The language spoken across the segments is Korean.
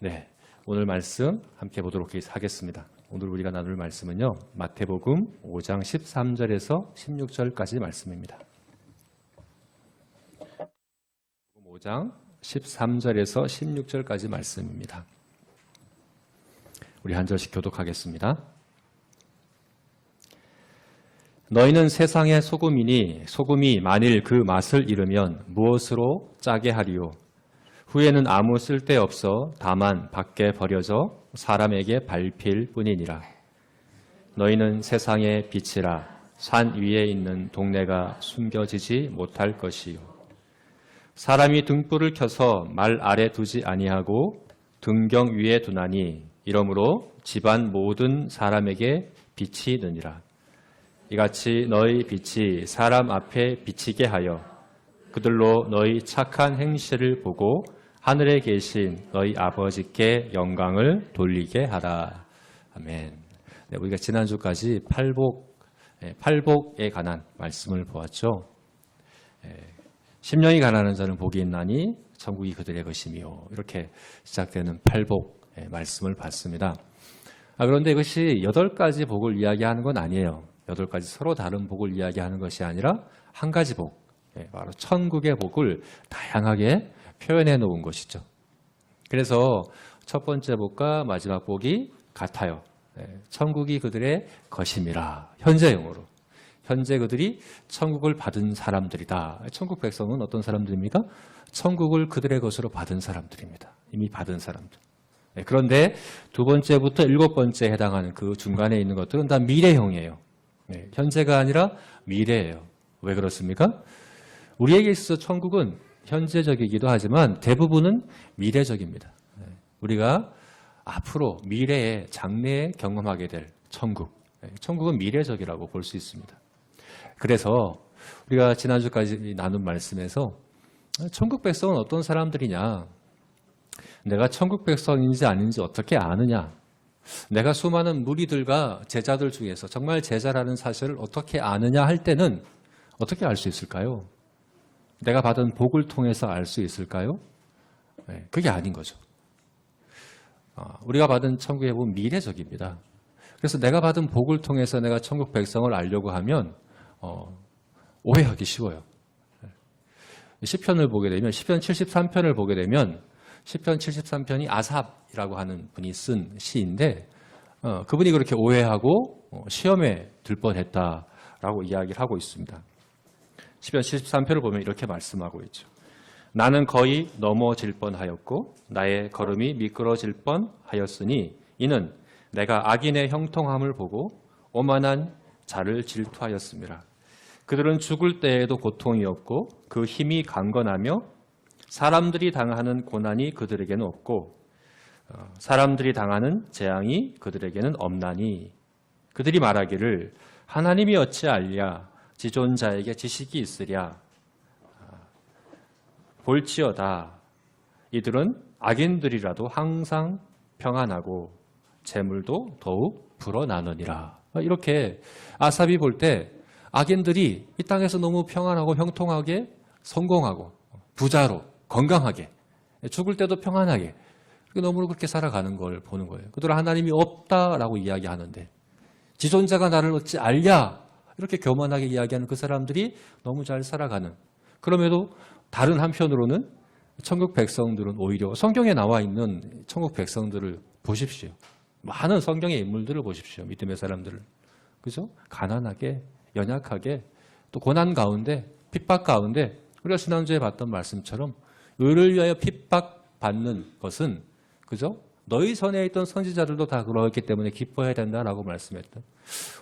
네, 오늘 말씀 함께 보도록 하겠습니다. 오늘 우리가 나눌 말씀은요, 마태복음 5장 13절에서 16절까지 말씀입니다. 5장 13절에서 16절까지 말씀입니다. 우리 한 절씩 교독하겠습니다. 너희는 세상의 소금이니 소금이 만일 그 맛을 잃으면 무엇으로 짜게 하리요? 후에는 아무 쓸데없어 다만 밖에 버려져 사람에게 밟힐 뿐이니라. 너희는 세상의 빛이라. 산 위에 있는 동네가 숨겨지지 못할 것이요. 사람이 등불을 켜서 말 아래 두지 아니하고 등경 위에 두나니 이러므로 집안 모든 사람에게 빛이 느니라. 이같이 너희 빛이 사람 앞에 비치게 하여 그들로 너희 착한 행실을 보고 하늘에 계신 너희 아버지께 영광을 돌리게 하라. 아멘. 네, 우리가 지난주까지 팔복에 관한 말씀을 보았죠. 심령이 가난한 자는 복이 있나니 천국이 그들의 것이며, 이렇게 시작되는 팔복 말씀을 봤습니다. 그런데 이것이 8가지 복을 이야기하는 건 아니에요. 8가지 서로 다른 복을 이야기하는 것이 아니라 한 가지 복, 바로 천국의 복을 다양하게 표현해 놓은 것이죠. 그래서 첫 번째 복과 마지막 복이 같아요. 천국이 그들의 것임이라. 현재형으로. 현재 그들이 천국을 받은 사람들이다. 천국 백성은 어떤 사람들입니까? 천국을 그들의 것으로 받은 사람들입니다. 이미 받은 사람들. 그런데 두 번째부터 7번째에 해당하는 그 중간에 있는 것들은 다 미래형이에요. 현재가 아니라 미래예요. 왜 그렇습니까? 우리에게 있어서 천국은 현재적이기도 하지만 대부분은 미래적입니다. 우리가 앞으로 미래에 장래에 경험하게 될 천국. 천국은 미래적이라고 볼 수 있습니다. 그래서 우리가 지난주까지 나눈 말씀에서 천국 백성은 어떤 사람들이냐, 내가 천국 백성인지 아닌지 어떻게 아느냐, 내가 수많은 무리들과 제자들 중에서 정말 제자라는 사실을 어떻게 아느냐 할 때는 어떻게 알 수 있을까요? 내가 받은 복을 통해서 알 수 있을까요? 그게 아닌 거죠. 우리가 받은 천국의 복은 미래적입니다. 그래서 내가 받은 복을 통해서 내가 천국 백성을 알려고 하면 오해하기 쉬워요. 시편을 보게 되면, 시편 73편을 보게 되면, 시편 73편이 아삽이라고 하는 분이 쓴 시인데, 그분이 그렇게 오해하고 시험에 들 뻔했다라고 이야기를 하고 있습니다. 시편 73편을 보면 이렇게 말씀하고 있죠. 나는 거의 넘어질 뻔하였고 나의 걸음이 미끄러질 뻔하였으니 이는 내가 악인의 형통함을 보고 오만한 자를 질투하였습니다. 그들은 죽을 때에도 고통이 없고 그 힘이 강건하며 사람들이 당하는 고난이 그들에게는 없고 사람들이 당하는 재앙이 그들에게는 없나니 그들이 말하기를 하나님이 어찌알랴 지존자에게 지식이 있으랴 볼지어다 이들은 악인들이라도 항상 평안하고 재물도 더욱 불어나느니라. 이렇게 아삽이 볼 때 악인들이 이 땅에서 너무 평안하고 형통하게 성공하고 부자로 건강하게 죽을 때도 평안하게 너무 그렇게 살아가는 걸 보는 거예요. 그들은 하나님이 없다라고 이야기하는데 지존자가 나를 어찌 알랴 이렇게 교만하게 이야기하는 그 사람들이 너무 잘 살아가는, 그럼에도 다른 한편으로는 천국 백성들은 오히려 성경에 나와 있는 천국 백성들을 보십시오. 많은 성경의 인물들을 보십시오. 믿음의 사람들을. 그죠? 가난하게, 연약하게, 또 고난 가운데, 핍박 가운데, 우리가 지난주에 봤던 말씀처럼 의를 위하여 핍박받는 것은, 그죠? 너희 전에 있던 선지자들도 다 그러했기 때문에 기뻐해야 된다라고 말씀했던.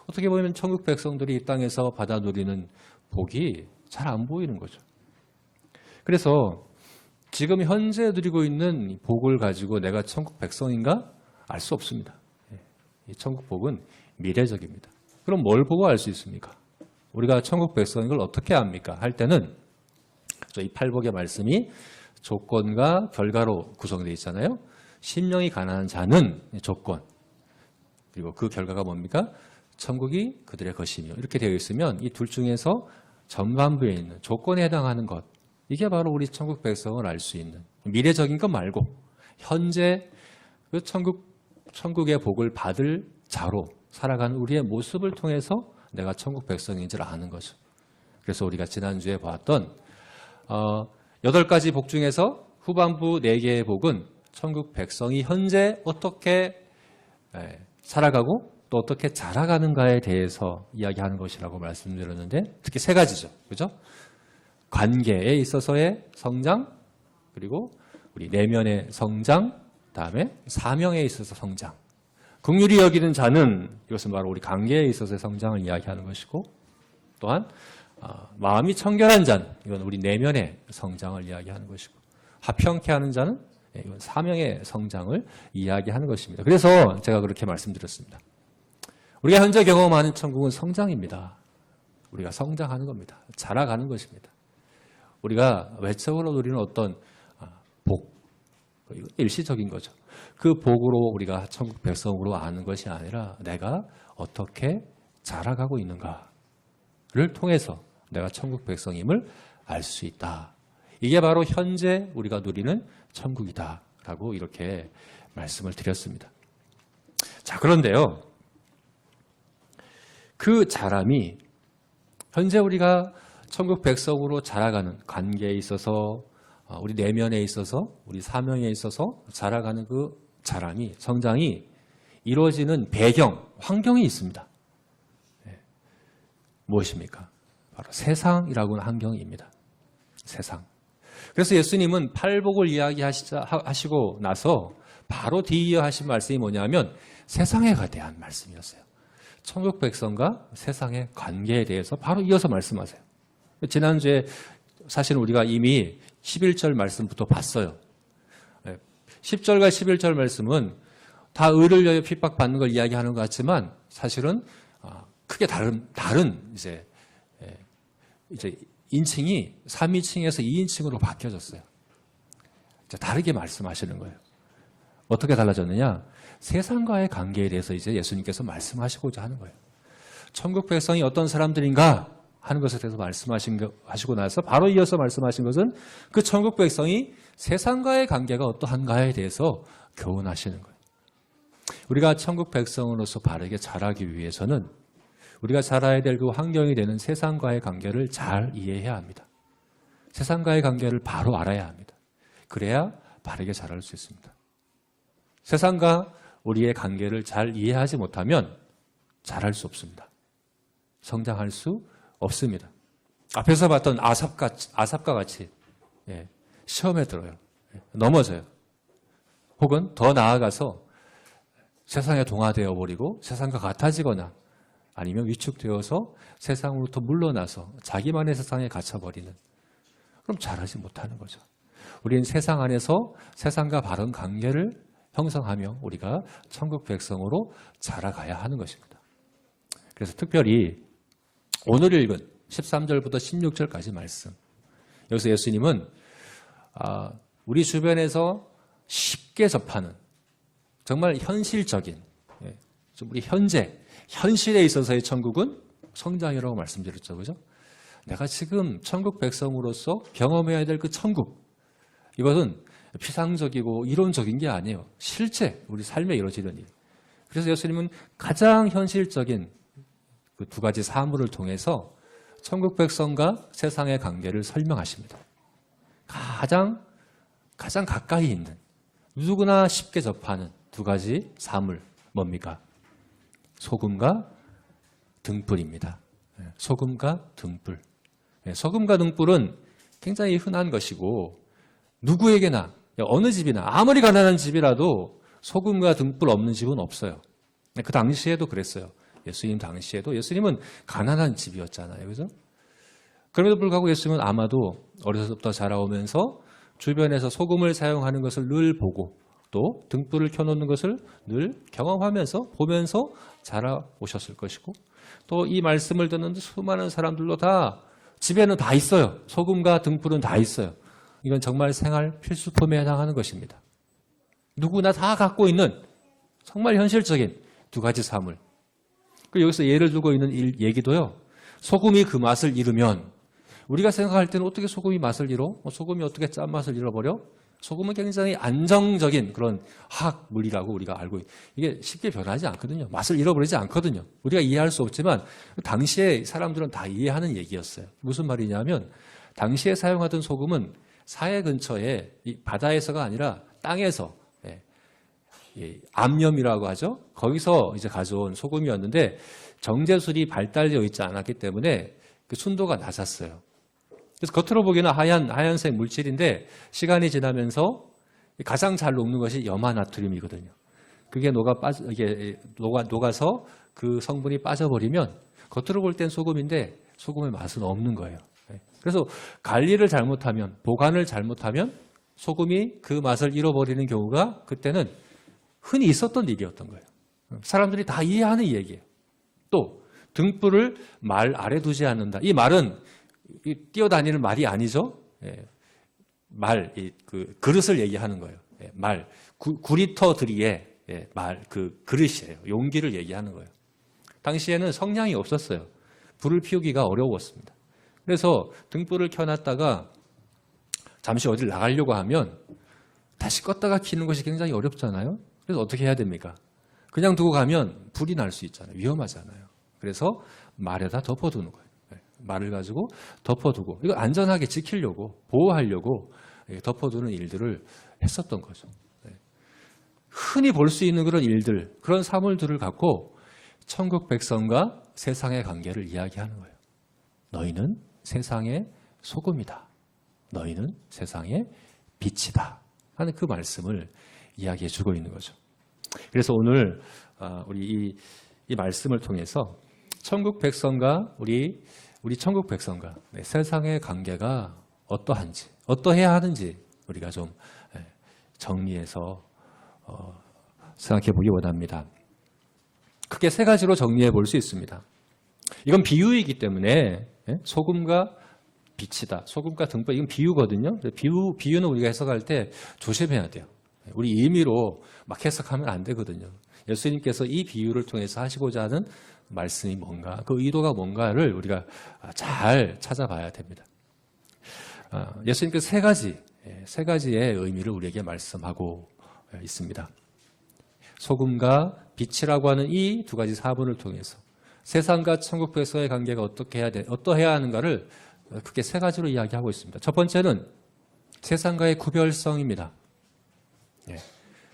어떻게 보면 천국 백성들이 이 땅에서 받아 누리는 복이 잘 안 보이는 거죠. 그래서 지금 현재 누리고 있는 복을 가지고 내가 천국 백성인가 알 수 없습니다. 이 천국 복은 미래적입니다. 그럼 뭘 보고 알 수 있습니까? 우리가 천국 백성인 걸 어떻게 압니까? 할 때는 이 팔복의 말씀이 조건과 결과로 구성되어 있잖아요. 심령이 가난한 자는 조건, 그리고 그 결과가 뭡니까? 천국이 그들의 것이며, 이렇게 되어 있으면 이 둘 중에서 전반부에 있는 조건에 해당하는 것, 이게 바로 우리 천국 백성을 알 수 있는 미래적인 것 말고 현재 그 천국의 복을 받을 자로 살아가는 우리의 모습을 통해서 내가 천국 백성인 줄 아는 거죠. 그래서 우리가 지난주에 봤던 8가지 복 중에서 후반부 4개의 복은 천국 백성이 현재 어떻게 살아가고 또 어떻게 자라가는가에 대해서 이야기하는 것이라고 말씀드렸는데 특히 3가지죠. 그죠? 관계에 있어서의 성장, 그리고 우리 내면의 성장, 다음에 사명에 있어서 성장. 긍휼히 여기는 자는 이것은 바로 우리 관계에 있어서의 성장을 이야기하는 것이고 또한 마음이 청결한 자는 이건 우리 내면의 성장을 이야기하는 것이고 화평케 하는 자는 이건 사명의 성장을 이야기하는 것입니다. 그래서 제가 그렇게 말씀드렸습니다. 우리가 현재 경험하는 천국은 성장입니다. 우리가 성장하는 겁니다. 자라가는 것입니다. 우리가 외적으로 누리는 어떤 복, 이건 일시적인 거죠. 그 복으로 우리가 천국 백성으로 아는 것이 아니라 내가 어떻게 자라가고 있는가를 통해서 내가 천국 백성임을 알 수 있다. 이게 바로 현재 우리가 누리는 천국이다라고 이렇게 말씀을 드렸습니다. 자, 그런데요. 그 자람이 현재 우리가 천국 백성으로 자라가는 관계에 있어서 우리 내면에 있어서 우리 사명에 있어서 자라가는 그 자람이 성장이 이루어지는 배경, 환경이 있습니다. 무엇입니까? 바로 세상이라고 하는 환경입니다. 세상. 그래서 예수님은 팔복을 이야기하시고 나서 바로 뒤이어 하신 말씀이 뭐냐면 세상에 대한 말씀이었어요. 천국 백성과 세상의 관계에 대해서 바로 이어서 말씀하세요. 지난주에 사실 우리가 이미 11절 말씀부터 봤어요. 10절과 11절 말씀은 다 의를 위하여 핍박받는 걸 이야기하는 것 같지만 사실은 크게 다른 이제 인칭이 3인칭에서 2인칭으로 바뀌어졌어요. 다르게 말씀하시는 거예요. 어떻게 달라졌느냐? 세상과의 관계에 대해서 이제 예수님께서 말씀하시고자 하는 거예요. 천국 백성이 어떤 사람들인가 하는 것에 대해서 말씀하시고 나서 바로 이어서 말씀하신 것은 그 천국 백성이 세상과의 관계가 어떠한가에 대해서 교훈하시는 거예요. 우리가 천국 백성으로서 바르게 자라기 위해서는 우리가 자라야 될 그 환경이 되는 세상과의 관계를 잘 이해해야 합니다. 세상과의 관계를 바로 알아야 합니다. 그래야 바르게 자랄 수 있습니다. 세상과 우리의 관계를 잘 이해하지 못하면 자랄 수 없습니다. 성장할 수 없습니다. 앞에서 봤던 아삽과 같이 시험에 들어요. 넘어져요. 혹은 더 나아가서 세상에 동화되어 버리고 세상과 같아지거나 아니면 위축되어서 세상으로부터 물러나서 자기만의 세상에 갇혀버리는, 그럼 자라지 못하는 거죠. 우리는 세상 안에서 세상과 바른 관계를 형성하며 우리가 천국 백성으로 자라가야 하는 것입니다. 그래서 특별히 오늘 읽은 13절부터 16절까지 말씀, 여기서 예수님은 우리 주변에서 쉽게 접하는 정말 현실적인, 우리 현실에 있어서의 천국은 성장이라고 말씀드렸죠. 그죠? 내가 지금 천국 백성으로서 경험해야 될 그 천국, 이것은 피상적이고 이론적인 게 아니에요. 실제 우리 삶에 이루어지는 일. 그래서 예수님은 가장 현실적인 그 2가지 사물을 통해서 천국 백성과 세상의 관계를 설명하십니다. 가장 가까이 있는, 누구나 쉽게 접하는 2가지 사물, 뭡니까? 소금과 등불입니다. 소금과 등불. 소금과 등불은 굉장히 흔한 것이고 누구에게나, 어느 집이나 아무리 가난한 집이라도 소금과 등불 없는 집은 없어요. 그 당시에도 그랬어요. 예수님 당시에도. 예수님은 가난한 집이었잖아요. 그죠? 그럼에도 불구하고 예수님은 아마도 어려서부터 자라오면서 주변에서 소금을 사용하는 것을 늘 보고 또 등불을 켜놓는 것을 늘 경험하면서 보면서 자라오셨을 것이고, 또 이 말씀을 듣는 수많은 사람들도 다 집에는 다 있어요. 소금과 등불은 다 있어요. 이건 정말 생활 필수품에 해당하는 것입니다. 누구나 다 갖고 있는 정말 현실적인 2가지 사물. 그리고 여기서 예를 들고 있는 얘기도요. 소금이 그 맛을 잃으면, 우리가 생각할 때는 어떻게 소금이 맛을 잃어? 소금이 어떻게 짠맛을 잃어버려? 소금은 굉장히 안정적인 그런 화학물이라고 우리가 알고 이게 쉽게 변하지 않거든요. 맛을 잃어버리지 않거든요. 우리가 이해할 수 없지만 당시에 사람들은 다 이해하는 얘기였어요. 무슨 말이냐면 당시에 사용하던 소금은 사해 근처에 이 바다에서가 아니라 땅에서 암염이라고 하죠. 거기서 이제 가져온 소금이었는데 정제술이 발달되어 있지 않았기 때문에 그 순도가 낮았어요. 그래서 겉으로 보기에는 하얀색 물질인데 시간이 지나면서 가장 잘 녹는 것이 염화나트륨이거든요. 그게 녹아서 그 성분이 빠져버리면 겉으로 볼 땐 소금인데 소금의 맛은 없는 거예요. 그래서 관리를 잘못하면, 보관을 잘못하면 소금이 그 맛을 잃어버리는 경우가 그때는 흔히 있었던 일이었던 거예요. 사람들이 다 이해하는 얘기예요. 또 등불을 말 아래 두지 않는다. 이 말은 뛰어다니는 말이 아니죠. 그 그릇을 얘기하는 거예요. 9리터 들이의 그릇이에요. 용기를 얘기하는 거예요. 당시에는 성냥이 없었어요. 불을 피우기가 어려웠습니다. 그래서 등불을 켜놨다가 잠시 어딜 나가려고 하면 다시 껐다가 켜는 것이 굉장히 어렵잖아요. 그래서 어떻게 해야 됩니까? 그냥 두고 가면 불이 날 수 있잖아요. 위험하잖아요. 그래서 말에다 덮어두는 거예요. 말을 가지고 덮어두고 이거 안전하게 지키려고 보호하려고 덮어두는 일들을 했었던 거죠. 흔히 볼 수 있는 그런 일들, 그런 사물들을 갖고 천국 백성과 세상의 관계를 이야기하는 거예요. 너희는 세상의 소금이다. 너희는 세상의 빛이다. 하는 그 말씀을 이야기해 주고 있는 거죠. 그래서 오늘 우리 이 말씀을 통해서 천국 백성과 우리 천국 백성과 세상의 관계가 어떠한지, 어떠해야 하는지 우리가 좀 정리해서 생각해 보기 원합니다. 크게 세 가지로 정리해 볼 수 있습니다. 이건 비유이기 때문에 소금과 빛이다. 소금과 등불, 이건 비유거든요. 비유는 우리가 해석할 때 조심해야 돼요. 우리 임의로 막 해석하면 안 되거든요. 예수님께서 이 비유를 통해서 하시고자 하는 말씀이 뭔가, 그 의도가 뭔가를 우리가 잘 찾아봐야 됩니다. 예수님께서 세 가지의 의미를 우리에게 말씀하고 있습니다. 소금과 빛이라고 하는 이 두 가지 사본을 통해서 세상과 천국 백성의 관계가 어떠해야 하는가를 크게 세 가지로 이야기하고 있습니다. 첫 번째는 세상과의 구별성입니다.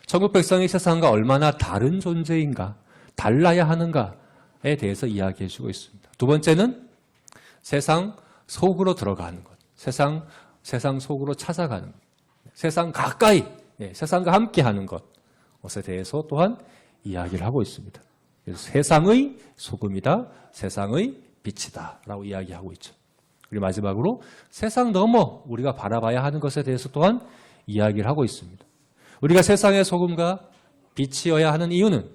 천국 백성이 세상과 얼마나 다른 존재인가, 달라야 하는가에 대해서 이야기해 주고 있습니다. 두 번째는 세상 속으로 들어가는 것, 세상 속으로 찾아가는 것, 세상 가까이, 세상과 함께하는 것에 대해서 또한 이야기를 하고 있습니다. 그래서 세상의 소금이다, 세상의 빛이다 라고 이야기하고 있죠. 그리고 마지막으로 세상 넘어 우리가 바라봐야 하는 것에 대해서 또한 이야기를 하고 있습니다. 우리가 세상의 소금과 빛이어야 하는 이유는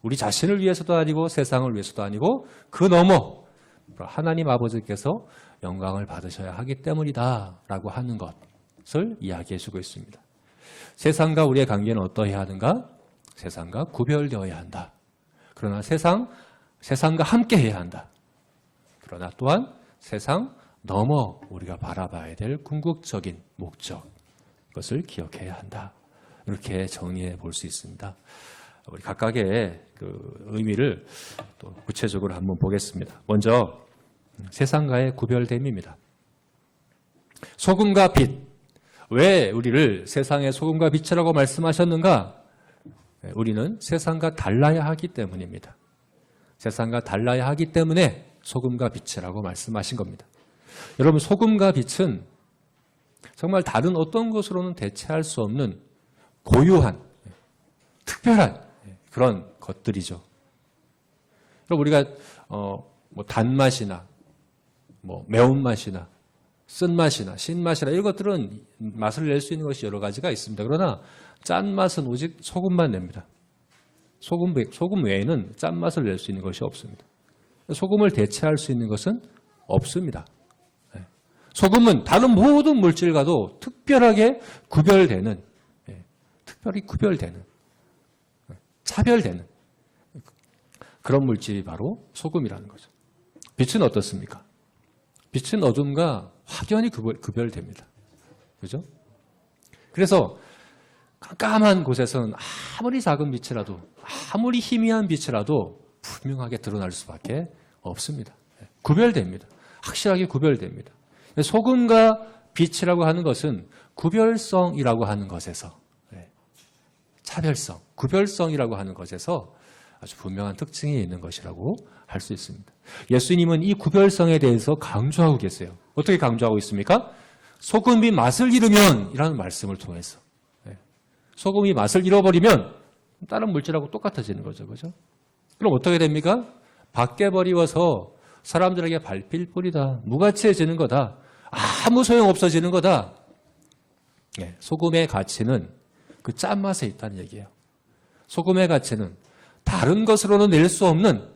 우리 자신을 위해서도 아니고 세상을 위해서도 아니고 그 넘어 하나님 아버지께서 영광을 받으셔야 하기 때문이다 라고 하는 것을 이야기해 주고 있습니다. 세상과 우리의 관계는 어떠해야 하는가? 세상과 구별되어야 한다. 그러나 세상과 함께 해야 한다. 그러나 또한 세상 넘어 우리가 바라봐야 될 궁극적인 목적, 그것을 기억해야 한다. 이렇게 정리해 볼 수 있습니다. 우리 각각의 그 의미를 또 구체적으로 한번 보겠습니다. 먼저 세상과의 구별됨입니다. 소금과 빛. 왜 우리를 세상의 소금과 빛이라고 말씀하셨는가? 우리는 세상과 달라야 하기 때문입니다. 세상과 달라야 하기 때문에 소금과 빛이라고 말씀하신 겁니다. 여러분, 소금과 빛은 정말 다른 어떤 것으로는 대체할 수 없는 고유한, 특별한 그런 것들이죠. 그럼 우리가 뭐 단맛이나 뭐 매운맛이나 쓴맛이나 신맛이나 이런 것들은 맛을 낼 수 있는 것이 여러 가지가 있습니다. 그러나 짠맛은 오직 소금만 냅니다. 소금 외에는 짠맛을 낼 수 있는 것이 없습니다. 소금을 대체할 수 있는 것은 없습니다. 소금은 다른 모든 물질과도 특별히 구별되는, 차별되는 그런 물질이 바로 소금이라는 거죠. 빛은 어떻습니까? 빛은 어둠과 확연히 구별됩니다. 그죠? 그래서 깜깜한 곳에서는 아무리 작은 빛이라도 아무리 희미한 빛이라도 분명하게 드러날 수밖에 없습니다. 구별됩니다. 확실하게 구별됩니다. 소금과 빛이라고 하는 것은 구별성이라고 하는 것에서 차별성, 구별성이라고 하는 것에서 아주 분명한 특징이 있는 것이라고 할 수 있습니다. 예수님은 이 구별성에 대해서 강조하고 계세요. 어떻게 강조하고 있습니까? 소금이 맛을 잃으면 이라는 말씀을 통해서 소금이 맛을 잃어버리면 다른 물질하고 똑같아지는 거죠. 그죠? 그럼 어떻게 됩니까? 밖에 버리워서 사람들에게 밟힐 뿐이다. 무가치해지는 거다. 아무 소용 없어지는 거다. 소금의 가치는 그 짠맛에 있다는 얘기예요. 소금의 가치는 다른 것으로는 낼 수 없는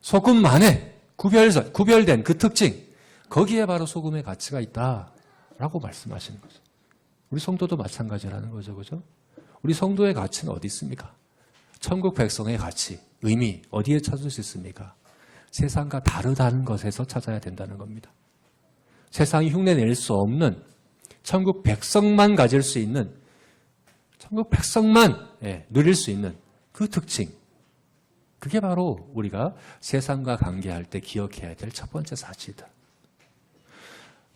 소금만의 구별된 그 특징, 거기에 바로 소금의 가치가 있다라고 말씀하시는 거죠. 우리 성도도 마찬가지라는 거죠. 그죠? 우리 성도의 가치는 어디 있습니까? 천국 백성의 가치, 의미 어디에 찾을 수 있습니까? 세상과 다르다는 것에서 찾아야 된다는 겁니다. 세상이 흉내낼 수 없는 천국 백성만 가질 수 있는 천국 백성만 누릴 수 있는 그 특징, 그게 바로 우리가 세상과 관계할 때 기억해야 될 첫 번째 사실이다.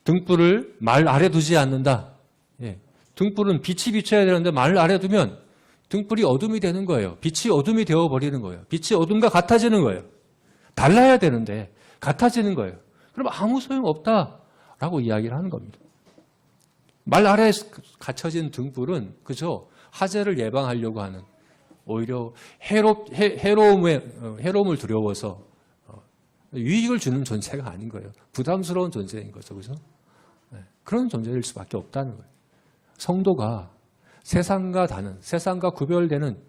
등불을 말 아래 두지 않는다. 등불은 빛이 비춰야 되는데 말 아래 두면 등불이 어둠이 되는 거예요. 빛이 어둠이 되어버리는 거예요. 빛이 어둠과 같아지는 거예요. 달라야 되는데 같아지는 거예요. 그럼 아무 소용없다라고 이야기를 하는 겁니다. 말 아래에 갇혀진 등불은 그저 화재를 예방하려고 하는, 오히려 해로움을 두려워서 유익을 주는 존재가 아닌 거예요. 부담스러운 존재인 거죠. 그죠? 그런 존재일 수밖에 없다는 거예요. 성도가 세상과 다른, 세상과 구별되는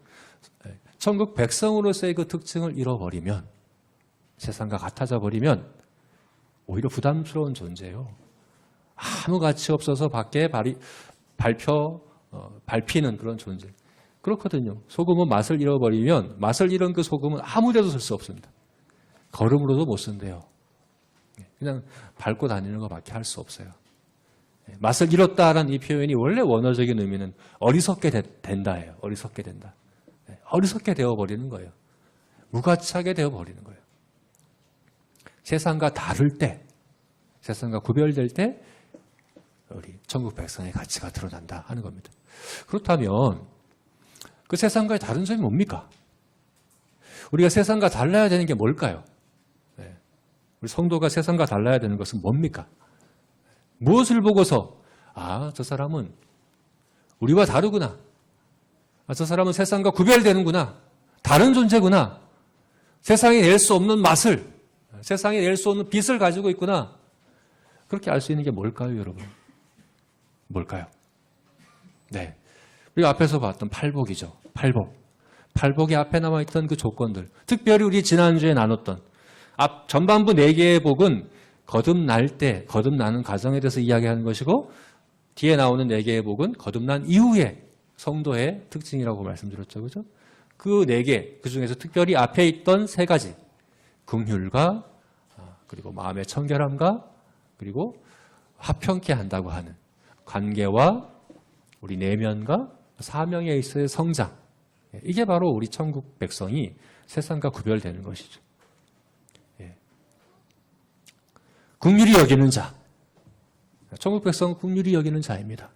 천국 백성으로서의 그 특징을 잃어버리면, 세상과 같아져 버리면 오히려 부담스러운 존재예요. 아무 가치 없어서 밖에 밟히는 그런 존재. 그렇거든요. 소금은 맛을 잃어버리면 맛을 잃은 그 소금은 아무 데도 쓸 수 없습니다. 걸음으로도 못 쓴대요. 그냥 밟고 다니는 것밖에 할 수 없어요. 맛을 잃었다라는 이 표현이 원래 원어적인 의미는 어리석게 된다예요. 어리석게 된다. 어리석게 되어버리는 거예요. 무가치하게 되어버리는 거예요. 세상과 다를 때, 세상과 구별될 때 우리 천국 백성의 가치가 드러난다 하는 겁니다. 그렇다면 그 세상과의 다른 점이 뭡니까? 우리가 세상과 달라야 되는 게 뭘까요? 우리 성도가 세상과 달라야 되는 것은 뭡니까? 무엇을 보고서 저 사람은 우리와 다르구나. 저 사람은 세상과 구별되는구나. 다른 존재구나. 세상에 낼 수 없는 맛을, 세상에 낼 수 없는 빛을 가지고 있구나. 그렇게 알 수 있는 게 뭘까요, 여러분? 뭘까요? 네, 우리가 앞에서 봤던 팔복이죠. 팔복의 앞에 남아있던 그 조건들, 특별히 우리 지난주에 나눴던 전반부 4개의 복은 거듭나는 과정에 대해서 이야기하는 것이고, 뒤에 나오는 4개의 복은 거듭난 이후의 성도의 특징이라고 말씀드렸죠. 그죠? 그 4개, 그 중에서 특별히 앞에 있던 3가지, 긍휼과 그리고 마음의 청결함과 그리고 화평케 한다고 하는 관계와 우리 내면과 사명에 있어의 성장, 이게 바로 우리 천국 백성이 세상과 구별되는 것이죠. 긍휼히 여기는 자, 천국 백성은 긍휼히 여기는 자입니다.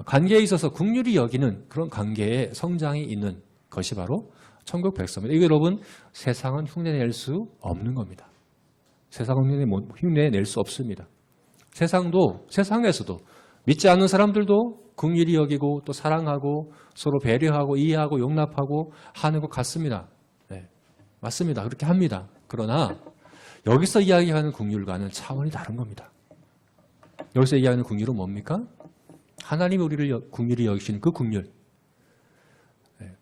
관계에 있어서 긍휼히 여기는 그런 관계의 성장이 있는 것이 바로 천국 백성입니다. 이거 여러분, 세상은 흉내낼 수 없는 겁니다. 세상은 흉내낼 수 없습니다. 세상에서도 믿지 않는 사람들도 긍휼히 여기고 또 사랑하고 서로 배려하고 이해하고 용납하고 하는 것 같습니다. 네, 맞습니다. 그렇게 합니다. 그러나 여기서 이야기하는 긍휼과는 차원이 다른 겁니다. 여기서 이야기하는 긍휼은 뭡니까? 하나님이 우리를 긍휼히 여기시는 그 긍휼,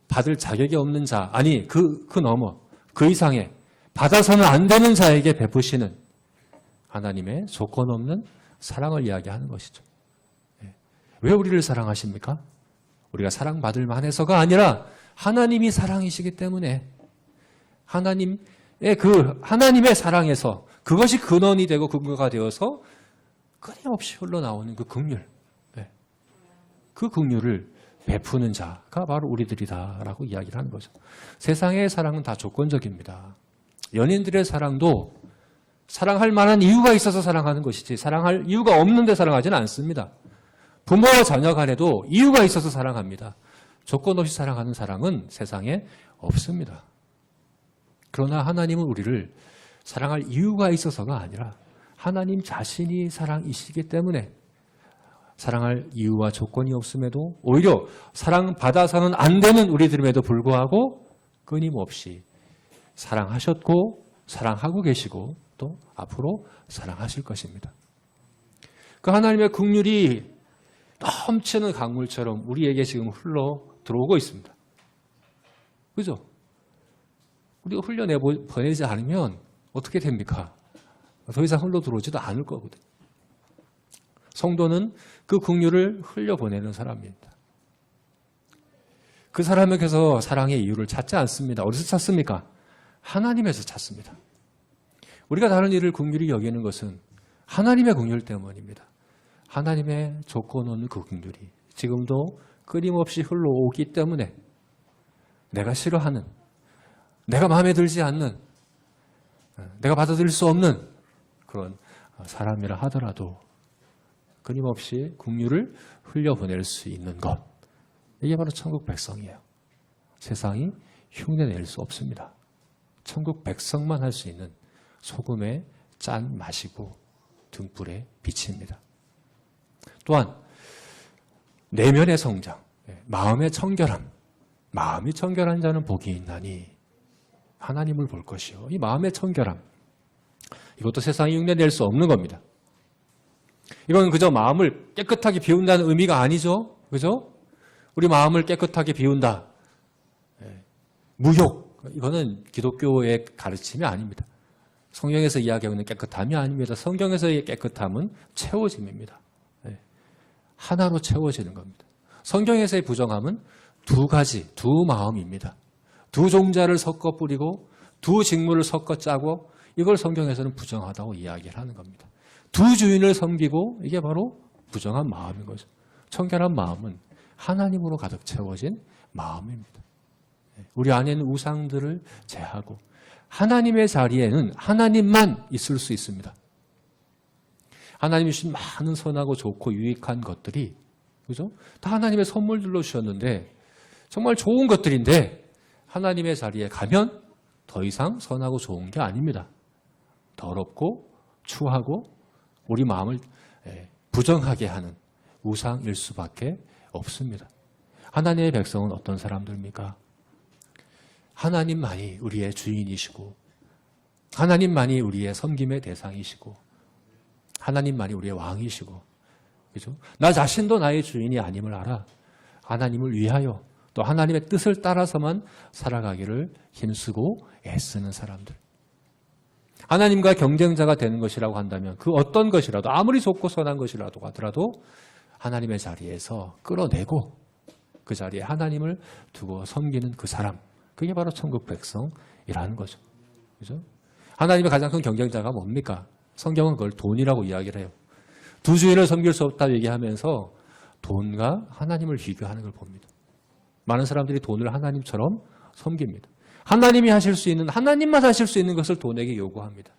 받을 자격이 없는 자, 아니 그 넘어 그 이상의 받아서는 안 되는 자에게 베푸시는 하나님의 조건 없는 사랑을 이야기하는 것이죠. 왜 우리를 사랑하십니까? 우리가 사랑받을 만해서가 아니라 하나님이 사랑이시기 때문에, 하나님의 사랑에서 그것이 근원이 되고 근거가 되어서 끊임없이 흘러나오는 그 긍휼, 그 긍휼을 베푸는 자가 바로 우리들이다라고 이야기를 하는 거죠. 세상의 사랑은 다 조건적입니다. 연인들의 사랑도 사랑할 만한 이유가 있어서 사랑하는 것이지 사랑할 이유가 없는데 사랑하지는 않습니다. 부모와 자녀 간에도 이유가 있어서 사랑합니다. 조건 없이 사랑하는 사랑은 세상에 없습니다. 그러나 하나님은 우리를 사랑할 이유가 있어서가 아니라 하나님 자신이 사랑이시기 때문에 사랑할 이유와 조건이 없음에도 오히려 사랑받아서는 안 되는 우리들임에도 불구하고 끊임없이 사랑하셨고 사랑하고 계시고 또 앞으로 사랑하실 것입니다. 그 하나님의 긍휼이 넘치는 강물처럼 우리에게 지금 흘러 들어오고 있습니다. 그죠? 우리가 흘려내보내지 않으면 어떻게 됩니까? 더 이상 흘러 들어오지도 않을 거거든요. 성도는 그 긍휼을 흘려보내는 사람입니다. 그 사람에게서 사랑의 이유를 찾지 않습니다. 어디서 찾습니까? 하나님에서 찾습니다. 우리가 다른 일을 긍휼히 여기는 것은 하나님의 긍휼 때문입니다. 하나님의 조건 없는 그 긍휼이 지금도 끊임없이 흘러오기 때문에 내가 싫어하는, 내가 마음에 들지 않는, 내가 받아들일 수 없는 그런 사람이라 하더라도 끊임없이 긍휼을 흘려보낼 수 있는 것, 이게 바로 천국 백성이에요. 세상이 흉내낼 수 없습니다. 천국 백성만 할 수 있는 소금의 짠 맛이고 등불의 빛입니다. 또한 내면의 성장, 마음의 청결함, 마음이 청결한 자는 복이 있나니 하나님을 볼 것이요. 이 마음의 청결함, 이것도 세상이 흉내낼 수 없는 겁니다. 이건 그저 마음을 깨끗하게 비운다는 의미가 아니죠. 그죠? 우리 마음을 깨끗하게 비운다. 무욕. 이거는 기독교의 가르침이 아닙니다. 성경에서 이야기하고 있는 깨끗함이 아닙니다. 성경에서의 깨끗함은 채워짐입니다. 하나로 채워지는 겁니다. 성경에서의 부정함은 두 가지, 두 마음입니다. 두 종자를 섞어 뿌리고 두 직무를 섞어 짜고 이걸 성경에서는 부정하다고 이야기를 하는 겁니다. 두 주인을 섬기고 이게 바로 부정한 마음인 거죠. 청결한 마음은 하나님으로 가득 채워진 마음입니다. 우리 안에 있는 우상들을 제하고 하나님의 자리에는 하나님만 있을 수 있습니다. 하나님이 주신 많은 선하고 좋고 유익한 것들이, 그죠? 다 하나님의 선물들로 주셨는데 정말 좋은 것들인데 하나님의 자리에 가면 더 이상 선하고 좋은 게 아닙니다. 더럽고 추하고 우리 마음을 부정하게 하는 우상일 수밖에 없습니다. 하나님의 백성은 어떤 사람들입니까? 하나님만이 우리의 주인이시고 하나님만이 우리의 섬김의 대상이시고 하나님만이 우리의 왕이시고, 그죠? 나 자신도 나의 주인이 아님을 알아 하나님을 위하여 또 하나님의 뜻을 따라서만 살아가기를 힘쓰고 애쓰는 사람들. 하나님과 경쟁자가 되는 것이라고 한다면 그 어떤 것이라도 아무리 좋고 선한 것이라도 하더라도 하나님의 자리에서 끌어내고 그 자리에 하나님을 두고 섬기는 그 사람, 그게 바로 천국 백성이라는 거죠. 그죠? 하나님의 가장 큰 경쟁자가 뭡니까? 성경은 그걸 돈이라고 이야기를 해요. 두 주인을 섬길 수 없다고 얘기하면서 돈과 하나님을 비교하는 걸 봅니다. 많은 사람들이 돈을 하나님처럼 섬깁니다. 하나님이 하실 수 있는, 하나님만 하실 수 있는 것을 돈에게 요구합니다.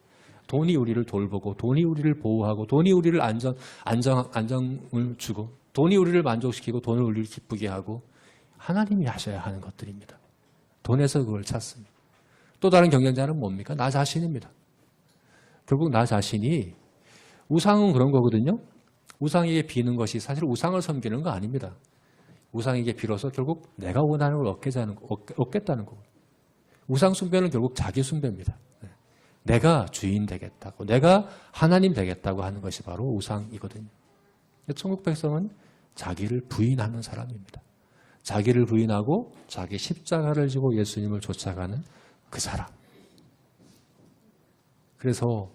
돈이 우리를 돌보고, 돈이 우리를 보호하고, 돈이 우리를 안정을 주고, 돈이 우리를 만족시키고, 돈을 우리를 기쁘게 하고, 하나님이 하셔야 하는 것들입니다. 돈에서 그걸 찾습니다. 또 다른 경쟁자는 뭡니까? 나 자신입니다. 결국 나 자신이, 우상은 그런 거거든요. 우상에게 비는 것이 사실 우상을 섬기는 거 아닙니다. 우상에게 빌어서 결국 내가 원하는 걸 얻겠다는 거고. 우상 숭배는 결국 자기 숭배입니다. 내가 주인 되겠다고, 내가 하나님 되겠다고 하는 것이 바로 우상이거든요. 천국 백성은 자기를 부인하는 사람입니다. 자기를 부인하고 자기 십자가를 지고 예수님을 쫓아가는 그 사람. 그래서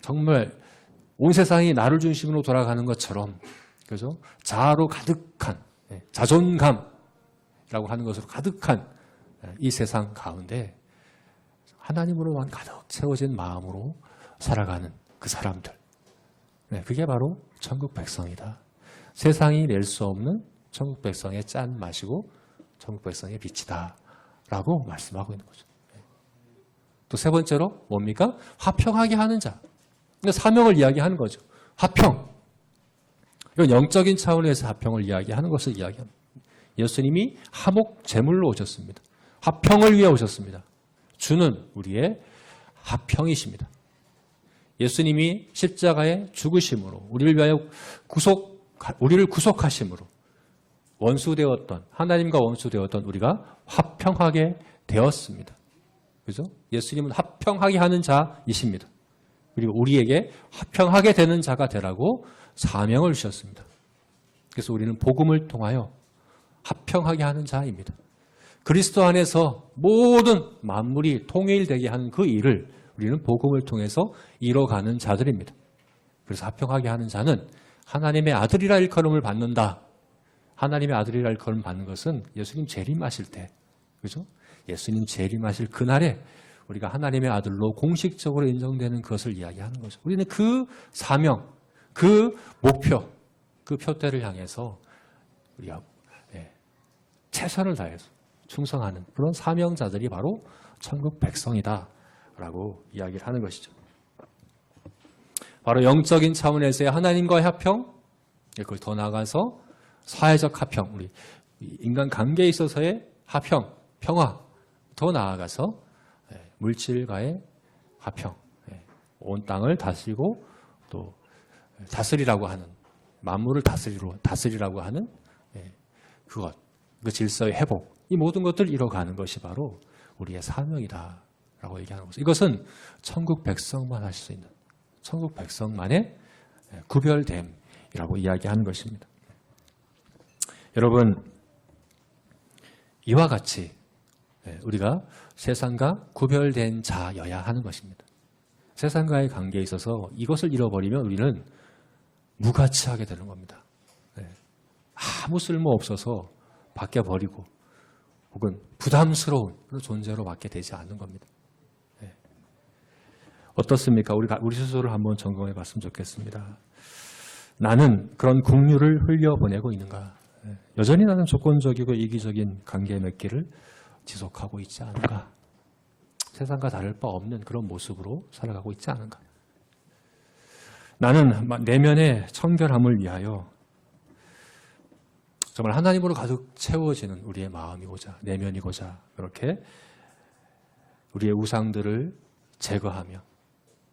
정말 온 세상이 나를 중심으로 돌아가는 것처럼, 그죠? 자아로 가득한, 자존감이라고 하는 것으로 가득한 이 세상 가운데 하나님으로만 가득 채워진 마음으로 살아가는 그 사람들. 그게 바로 천국 백성이다. 세상이 낼 수 없는 천국 백성의 짠 맛이고 천국 백성의 빛이다 라고 말씀하고 있는 거죠. 또 세 번째로 뭡니까? 화평하게 하는 자. 그러니까 사명을 이야기하는 거죠. 화평. 이건 영적인 차원에서 화평을 이야기하는 것을 이야기합니다. 예수님이 화목 제물로 오셨습니다. 화평을 위해 오셨습니다. 주는 우리의 화평이십니다. 예수님이 십자가에 죽으심으로 우리를 위하여 우리를 구속하심으로 원수되었던 하나님과 원수되었던 우리가 화평하게 되었습니다. 그죠? 예수님은 화평하게 하는 자이십니다. 그리고 우리에게 화평하게 되는 자가 되라고 사명을 주셨습니다. 그래서 우리는 복음을 통하여 화평하게 하는 자입니다. 그리스도 안에서 모든 만물이 통일되게 하는 그 일을 우리는 복음을 통해서 이뤄가는 자들입니다. 그래서 화평하게 하는 자는 하나님의 아들이라 일컬음을 받는다. 하나님의 아들이라 일컬음 받는 것은 예수님 재림하실 때, 그죠? 예수님 재림하실 그날에 우리가 하나님의 아들로 공식적으로 인정되는 것을 이야기하는 거죠. 우리는 그 사명, 그 목표, 그 표대를 향해서 우리가 최선을 다해서 충성하는 그런 사명자들이 바로 천국 백성이다라고 이야기를 하는 것이죠. 바로 영적인 차원에서의 하나님과의 화평, 그걸 더 나아가서 사회적 화평, 우리 인간 관계에 있어서의 화평, 평화, 더 나아가서 물질과의 화평, 온 땅을 다스리고 또 다스리라고 하는, 만물을 다스리라고 하는 그것, 그 질서의 회복, 이 모든 것들을 이뤄가는 것이 바로 우리의 사명이다라고 얘기하는 거죠. 이것은 천국 백성만 할 수 있는, 천국 백성만의 구별됨이라고 이야기하는 것입니다. 여러분, 이와 같이 우리가 세상과 구별된 자여야 하는 것입니다. 세상과의 관계에 있어서 이것을 잃어버리면 우리는 무가치하게 되는 겁니다. 아무 쓸모 없어서 바뀌어버리고 혹은 부담스러운 그런 존재로 맡게 되지 않는 겁니다. 어떻습니까? 우리 스스로를 한번 점검해 봤으면 좋겠습니다. 나는 그런 국류를 흘려보내고 있는가? 여전히 나는 조건적이고 이기적인 관계 맺기를 지속하고 있지 않은가? 세상과 다를 바 없는 그런 모습으로 살아가고 있지 않은가? 나는 내면의 청결함을 위하여 정말 하나님으로 가득 채워지는 우리의 마음이고자, 내면이고자 그렇게 우리의 우상들을 제거하며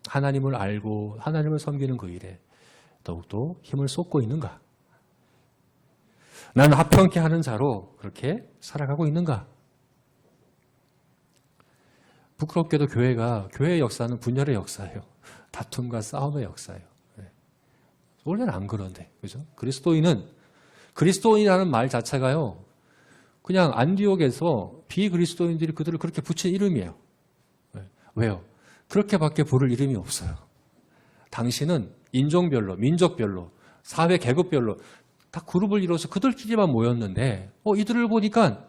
하나님을 알고 하나님을 섬기는 그 일에 더욱더 힘을 쏟고 있는가? 나는 화평케 하는 자로 그렇게 살아가고 있는가? 부끄럽게도 교회의 역사는 분열의 역사예요. 다툼과 싸움의 역사예요. 원래는 안 그런데, 그죠? 그리스도인이라는 말 자체가요, 그냥 안디옥에서 비그리스도인들이 그들을 그렇게 붙인 이름이에요. 왜요? 그렇게밖에 부를 이름이 없어요. 당신은 인종별로, 민족별로, 사회 계급별로 다 그룹을 이뤄서 그들끼리만 모였는데 이들을 보니까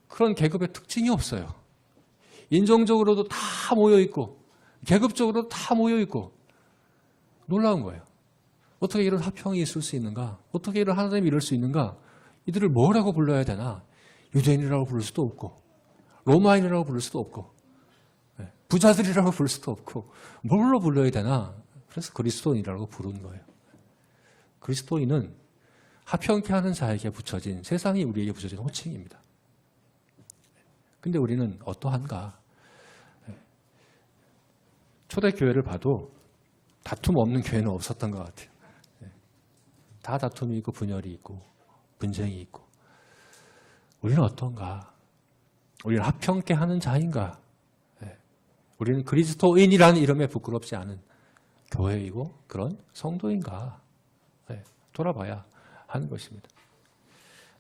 그런 계급의 특징이 없어요. 인종적으로도 다 모여있고 계급적으로도 다 모여있고 놀라운 거예요. 어떻게 이런 화평이 있을 수 있는가? 어떻게 이런 하나님이 이룰 수 있는가? 이들을 뭐라고 불러야 되나? 유대인이라고 부를 수도 없고 로마인이라고 부를 수도 없고 부자들이라고 부를 수도 없고 뭘로 불러야 되나? 그래서 그리스도인이라고 부른 거예요. 그리스도인은 화평케 하는 자에게 붙여진, 세상이 우리에게 붙여진 호칭입니다. 근데 우리는 어떠한가? 초대교회를 봐도 다툼 없는 교회는 없었던 것 같아요. 다 다툼이 있고 분열이 있고 분쟁이 있고. 우리는 어떤가? 우리는 화평케 하는 자인가? 우리는 그리스도인이라는 이름에 부끄럽지 않은 교회이고 그런 성도인가? 돌아봐야 하는 것입니다.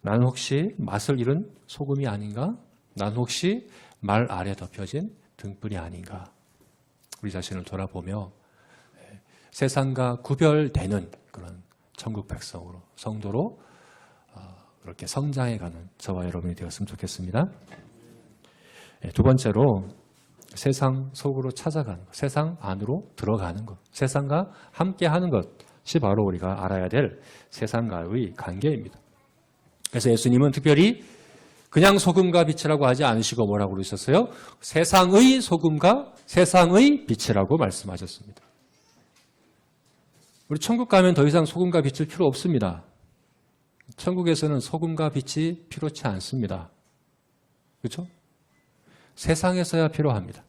나는 혹시 맛을 잃은 소금이 아닌가? 나는 혹시 말 아래 덮여진 등불이 아닌가? 우리 자신을 돌아보며 세상과 구별되는 그런 천국 백성으로, 성도로 그렇게 성장해가는 저와 여러분이 되었으면 좋겠습니다. 두 번째로 세상 속으로 찾아가는 것, 세상 안으로 들어가는 것, 세상과 함께하는 것이 바로 우리가 알아야 될 세상과의 관계입니다. 그래서 예수님은 특별히 그냥 소금과 빛이라고 하지 않으시고 뭐라고 그러셨어요? 세상의 소금과 세상의 빛이라고 말씀하셨습니다. 우리 천국 가면 더 이상 소금과 빛을 필요 없습니다. 천국에서는 소금과 빛이 필요치 않습니다. 그렇죠? 세상에서야 필요합니다.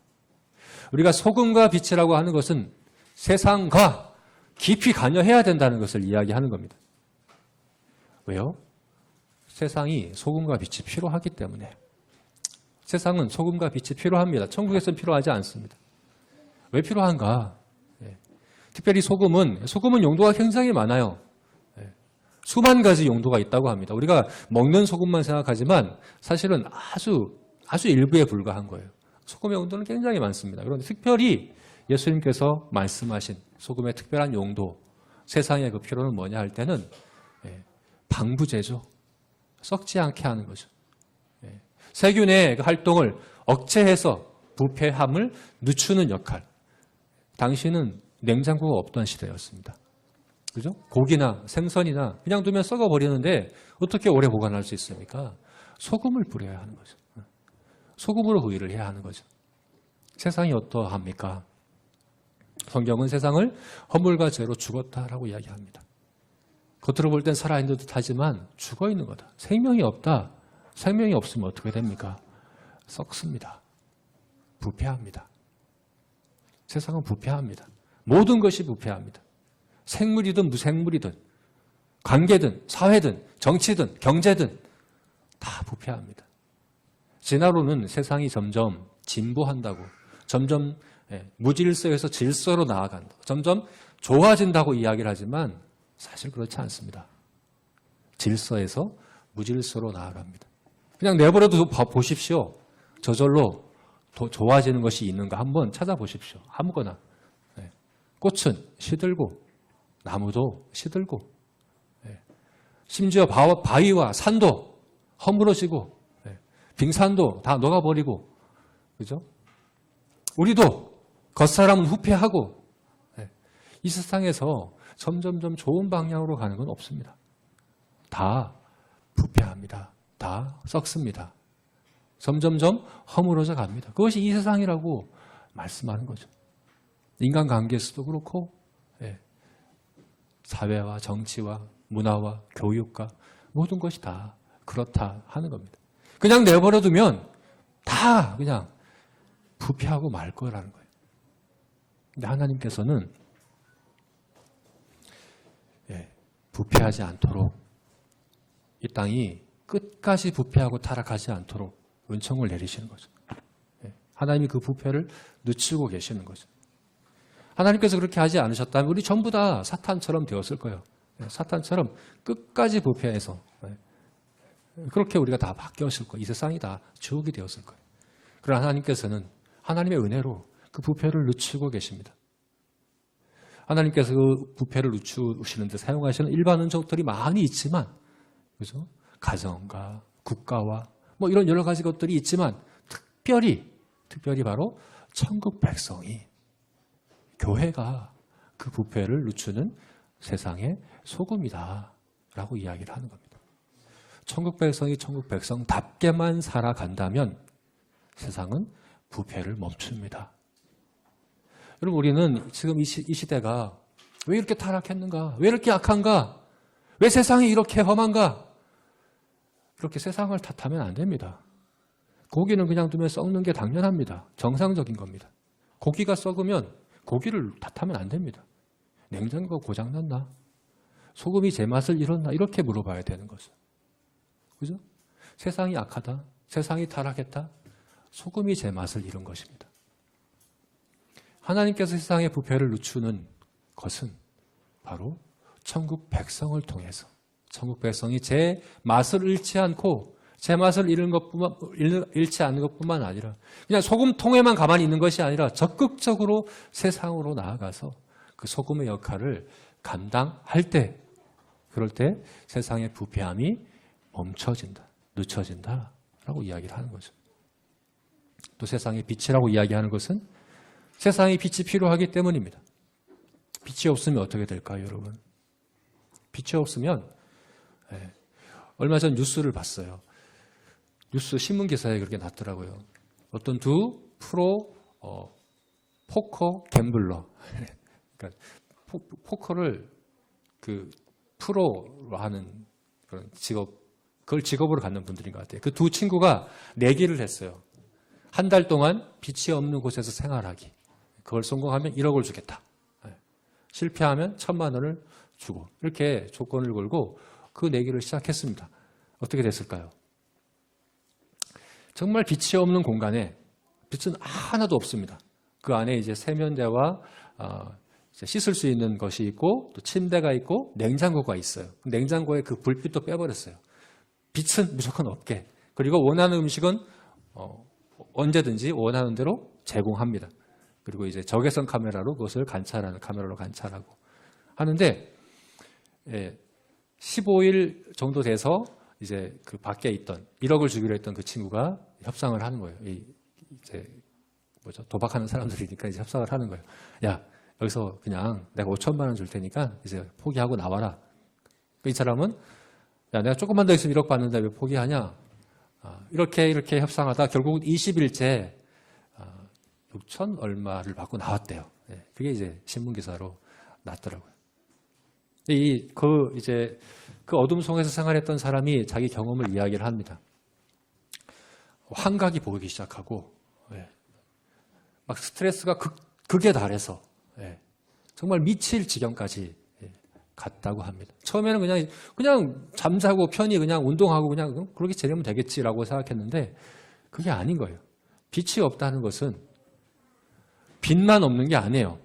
우리가 소금과 빛이라고 하는 것은 세상과 깊이 관여해야 된다는 것을 이야기하는 겁니다. 왜요? 세상이 소금과 빛이 필요하기 때문에. 세상은 소금과 빛이 필요합니다. 천국에서는 필요하지 않습니다. 왜 필요한가? 특별히 소금은 용도가 굉장히 많아요. 수만 가지 용도가 있다고 합니다. 우리가 먹는 소금만 생각하지만 사실은 아주 일부에 불과한 거예요. 소금의 용도는 굉장히 많습니다. 그런데 특별히 예수님께서 말씀하신 소금의 특별한 용도, 세상의 그 필요는 뭐냐 할 때는 방부제죠. 썩지 않게 하는 거죠. 세균의 그 활동을 억제해서 부패함을 늦추는 역할. 당시는 냉장고가 없던 시대였습니다. 그죠? 고기나 생선이나 그냥 두면 썩어버리는데 어떻게 오래 보관할 수 있습니까? 소금을 뿌려야 하는 거죠. 소금으로 구이를 해야 하는 거죠. 세상이 어떠합니까? 성경은 세상을 허물과 죄로 죽었다라고 이야기합니다. 겉으로 볼 땐 살아있는 듯 하지만 죽어있는 거다. 생명이 없다. 생명이 없으면 어떻게 됩니까? 썩습니다. 부패합니다. 세상은 부패합니다. 모든 것이 부패합니다. 생물이든 무생물이든 관계든 사회든 정치든 경제든 다 부패합니다. 진화론은 세상이 점점 진보한다고, 점점 무질서에서 질서로 나아간다, 점점 좋아진다고 이야기를 하지만 사실 그렇지 않습니다. 질서에서 무질서로 나아갑니다. 그냥 내버려도 보십시오. 저절로 더 좋아지는 것이 있는가 한번 찾아보십시오. 아무거나. 꽃은 시들고 나무도 시들고 심지어 바위와 산도 허물어지고 빙산도 다 녹아버리고, 그죠? 우리도 겉사람은 후패하고, 이 세상에서 점점점 좋은 방향으로 가는 건 없습니다. 다 부패합니다. 다 썩습니다. 점점점 허물어져 갑니다. 그것이 이 세상이라고 말씀하는 거죠. 인간관계에서도 그렇고, 사회와 정치와 문화와 교육과 모든 것이 다 그렇다 하는 겁니다. 그냥 내버려두면 다 그냥 부패하고 말 거라는 거예요. 근데 하나님께서는 부패하지 않도록, 이 땅이 끝까지 부패하고 타락하지 않도록 은총을 내리시는 거죠. 하나님이 그 부패를 늦추고 계시는 거죠. 하나님께서 그렇게 하지 않으셨다면 우리 전부 다 사탄처럼 되었을 거예요. 사탄처럼 끝까지 부패해서 그렇게 우리가 다 바뀌었을 거예요. 이 세상이 다 지옥이 되었을 거예요. 그러나 하나님께서는 하나님의 은혜로 그 부패를 늦추고 계십니다. 하나님께서 그 부패를 늦추시는데 사용하시는 일반 은총들이 많이 있지만, 그죠? 가정과 국가와 뭐 이런 여러 가지 것들이 있지만 특별히 바로 천국 백성이, 교회가 그 부패를 늦추는 세상의 소금이다라고 이야기를 하는 겁니다. 천국 백성이 천국 백성답게만 살아간다면 세상은 부패를 멈춥니다. 여러분, 우리는 지금 이 시대가 왜 이렇게 타락했는가? 왜 이렇게 악한가? 왜 세상이 이렇게 험한가? 이렇게 세상을 탓하면 안 됩니다. 고기는 그냥 두면 썩는 게 당연합니다. 정상적인 겁니다. 고기가 썩으면 고기를 탓하면 안 됩니다. 냉장고가 고장났나? 소금이 제 맛을 잃었나? 이렇게 물어봐야 되는 거죠. 그죠? 세상이 악하다, 세상이 타락했다, 소금이 제 맛을 잃은 것입니다. 하나님께서 세상의 부패를 늦추는 것은 바로 천국 백성을 통해서, 천국 백성이 제 맛을 잃지 않고 제 맛을 잃지 않는 것뿐만 아니라 그냥 소금통에만 가만히 있는 것이 아니라 적극적으로 세상으로 나아가서 그 소금의 역할을 감당할 때, 그럴 때 세상의 부패함이 멈춰진다, 늦춰진다라고 이야기를 하는 거죠. 또 세상의 빛이라고 이야기하는 것은 세상의 빛이 필요하기 때문입니다. 빛이 없으면 어떻게 될까요, 여러분? 빛이 없으면 얼마 전 뉴스를 봤어요. 뉴스 신문 기사에 그렇게 났더라고요. 어떤 두 프로 포커 갬블러, 그러니까 포커를 그 프로로 하는 그런 직업, 그걸 직업으로 갖는 분들인 것 같아요. 그 두 친구가 내기를 했어요. 한 달 동안 빛이 없는 곳에서 생활하기. 그걸 성공하면 1억을 주겠다. 실패하면 1,000만 원을 주고, 이렇게 조건을 걸고 그 내기를 시작했습니다. 어떻게 됐을까요? 정말 빛이 없는 공간에 빛은 하나도 없습니다. 그 안에 이제 세면대와 이제 씻을 수 있는 것이 있고, 또 침대가 있고, 냉장고가 있어요. 냉장고에 그 불빛도 빼버렸어요. 빛은 무조건 없게. 그리고 원하는 음식은 언제든지 원하는 대로 제공합니다. 그리고 이제 적외선 카메라로 그것을 카메라로 관찰하고 하는데, 15일 정도 돼서 이제 그 밖에 있던 1억을 주기로 했던 그 친구가 협상을 하는 거예요. 이제 도박하는 사람들이니까 이제 협상을 하는 거예요. 야, 여기서 그냥 내가 5천만 원 줄 테니까 이제 포기하고 나와라. 이 사람은 야, 내가 조금만 더 있으면 1억 받는데 왜 포기하냐? 이렇게 협상하다 결국 20일째 6천 얼마를 받고 나왔대요. 그게 이제 신문 기사로 났더라고요. 그 어둠 속에서 생활했던 사람이 자기 경험을 이야기를 합니다. 환각이 보이기 시작하고, 막 스트레스가 극에 달해서, 정말 미칠 지경까지 갔다고 합니다. 처음에는 그냥 잠자고 편히 그냥 운동하고 그냥 그렇게 지내면 되겠지라고 생각했는데 그게 아닌 거예요. 빛이 없다는 것은 빛만 없는 게 아니에요.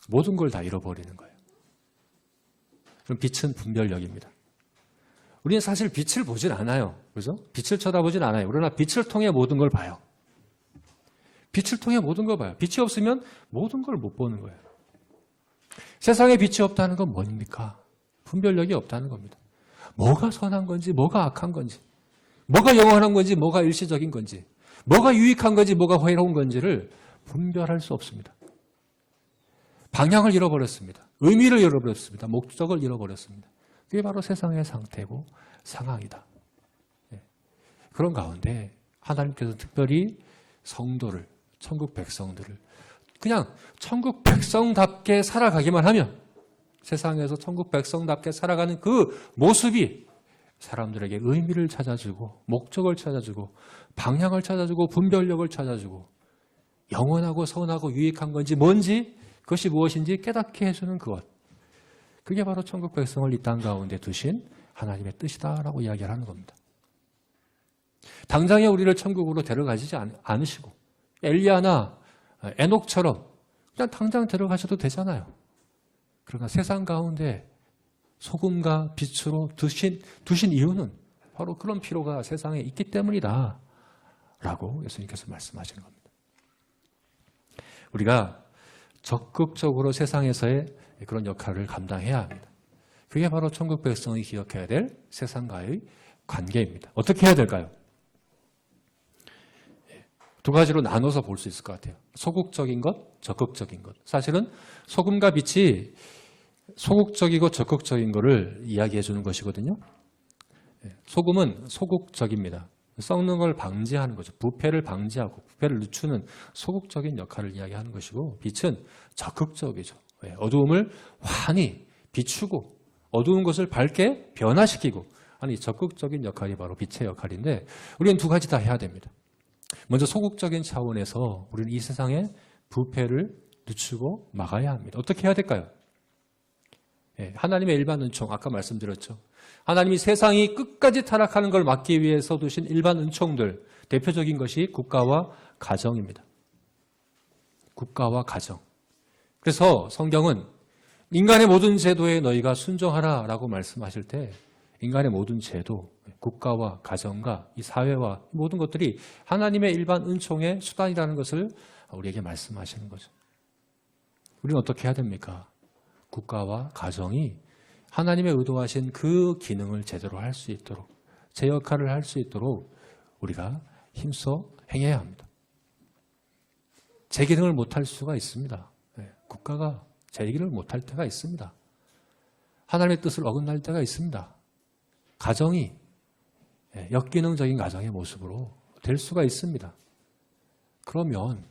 모든 걸 다 잃어버리는 거예요. 그럼 빛은 분별력입니다. 우리는 사실 빛을 보진 않아요. 그죠? 빛을 쳐다보진 않아요. 그러나 빛을 통해 모든 걸 봐요. 빛을 통해 모든 걸 봐요. 빛이 없으면 모든 걸 못 보는 거예요. 세상에 빛이 없다는 건 뭡니까? 분별력이 없다는 겁니다. 뭐가 선한 건지, 뭐가 악한 건지, 뭐가 영원한 건지, 뭐가 일시적인 건지, 뭐가 유익한 건지, 뭐가 회로운 건지를 분별할 수 없습니다. 방향을 잃어버렸습니다. 의미를 잃어버렸습니다. 목적을 잃어버렸습니다. 그게 바로 세상의 상태고 상황이다. 그런 가운데 하나님께서 특별히 성도를, 천국 백성들을 그냥 천국 백성답게 살아가기만 하면, 세상에서 천국 백성답게 살아가는 그 모습이 사람들에게 의미를 찾아주고 목적을 찾아주고 방향을 찾아주고 분별력을 찾아주고 영원하고 선하고 유익한 건지 뭔지, 그것이 무엇인지 깨닫게 해주는 그것, 그게 바로 천국 백성을 이 땅 가운데 두신 하나님의 뜻이다라고 이야기를 하는 겁니다. 당장에 우리를 천국으로 데려가시지 않으시고 엘리야나 에녹처럼 그냥 당장 데려가셔도 되잖아요. 그러나 세상 가운데 소금과 빛으로 두신 이유는 바로 그런 필요가 세상에 있기 때문이다 라고 예수님께서 말씀하시는 겁니다. 우리가 적극적으로 세상에서의 그런 역할을 감당해야 합니다. 그게 바로 천국 백성이 기억해야 될 세상과의 관계입니다. 어떻게 해야 될까요? 두 가지로 나눠서 볼 수 있을 것 같아요. 소극적인 것, 적극적인 것. 사실은 소금과 빛이 소극적이고 적극적인 것을 이야기해 주는 것이거든요. 소금은 소극적입니다. 썩는 걸 방지하는 거죠. 부패를 방지하고 부패를 늦추는 소극적인 역할을 이야기하는 것이고, 빛은 적극적이죠. 어두움을 환히 비추고 어두운 것을 밝게 변화시키고 하는 이 적극적인 역할이 바로 빛의 역할인데, 우리는 두 가지 다 해야 됩니다. 먼저 소극적인 차원에서 우리는 이 세상의 부패를 늦추고 막아야 합니다. 어떻게 해야 될까요? 하나님의 일반 은총, 아까 말씀드렸죠. 하나님이 세상이 끝까지 타락하는 걸 막기 위해서 두신 일반 은총들, 대표적인 것이 국가와 가정입니다. 국가와 가정. 그래서 성경은 인간의 모든 제도에 너희가 순종하라 라고 말씀하실 때, 인간의 모든 제도, 국가와 가정과 이 사회와 모든 것들이 하나님의 일반 은총의 수단이라는 것을 우리에게 말씀하시는 거죠. 우리는 어떻게 해야 됩니까? 국가와 가정이 하나님의 의도하신 그 기능을 제대로 할 수 있도록, 제 역할을 할 수 있도록 우리가 힘써 행해야 합니다. 제 기능을 못할 수가 있습니다. 국가가 제 기능을 못할 때가 있습니다. 하나님의 뜻을 어긋날 때가 있습니다. 가정이 역기능적인 가정의 모습으로 될 수가 있습니다. 그러면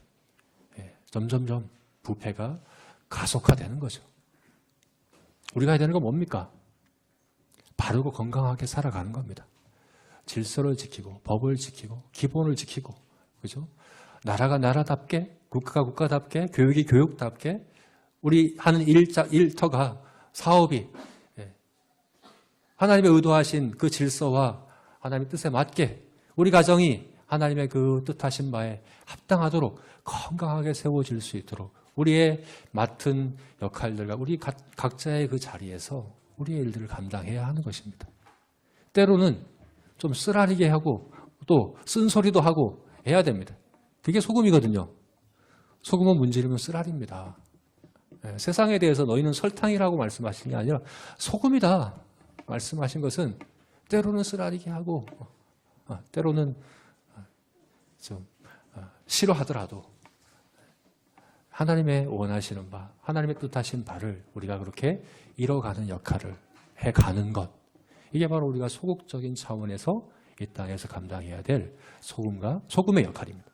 점점점 부패가 가속화되는 거죠. 우리가 해야 되는 건 뭡니까? 바르고 건강하게 살아가는 겁니다. 질서를 지키고 법을 지키고 기본을 지키고, 그죠? 나라가 나라답게, 국가가 국가답게, 교육이 교육답게, 우리 하는 일터가, 사업이 하나님의 의도하신 그 질서와 하나님의 뜻에 맞게 우리 가정이 하나님의 그 뜻하신 바에 합당하도록 건강하게 세워질 수 있도록 우리의 맡은 역할들과 우리 각자의 그 자리에서 우리의 일들을 감당해야 하는 것입니다. 때로는 좀 쓰라리게 하고 또 쓴소리도 하고 해야 됩니다. 그게 소금이거든요. 소금은 문지르면 쓰라립니다. 세상에 대해서 너희는 설탕이라고 말씀하신 게 아니라 소금이다 말씀하신 것은 때로는 쓰라리게 하고 때로는 좀 싫어하더라도 하나님의 원하시는 바, 하나님의 뜻하신 바를 우리가 그렇게 이뤄가는 역할을 해가는 것, 이게 바로 우리가 소극적인 차원에서 이 땅에서 감당해야 될 소금의 역할입니다.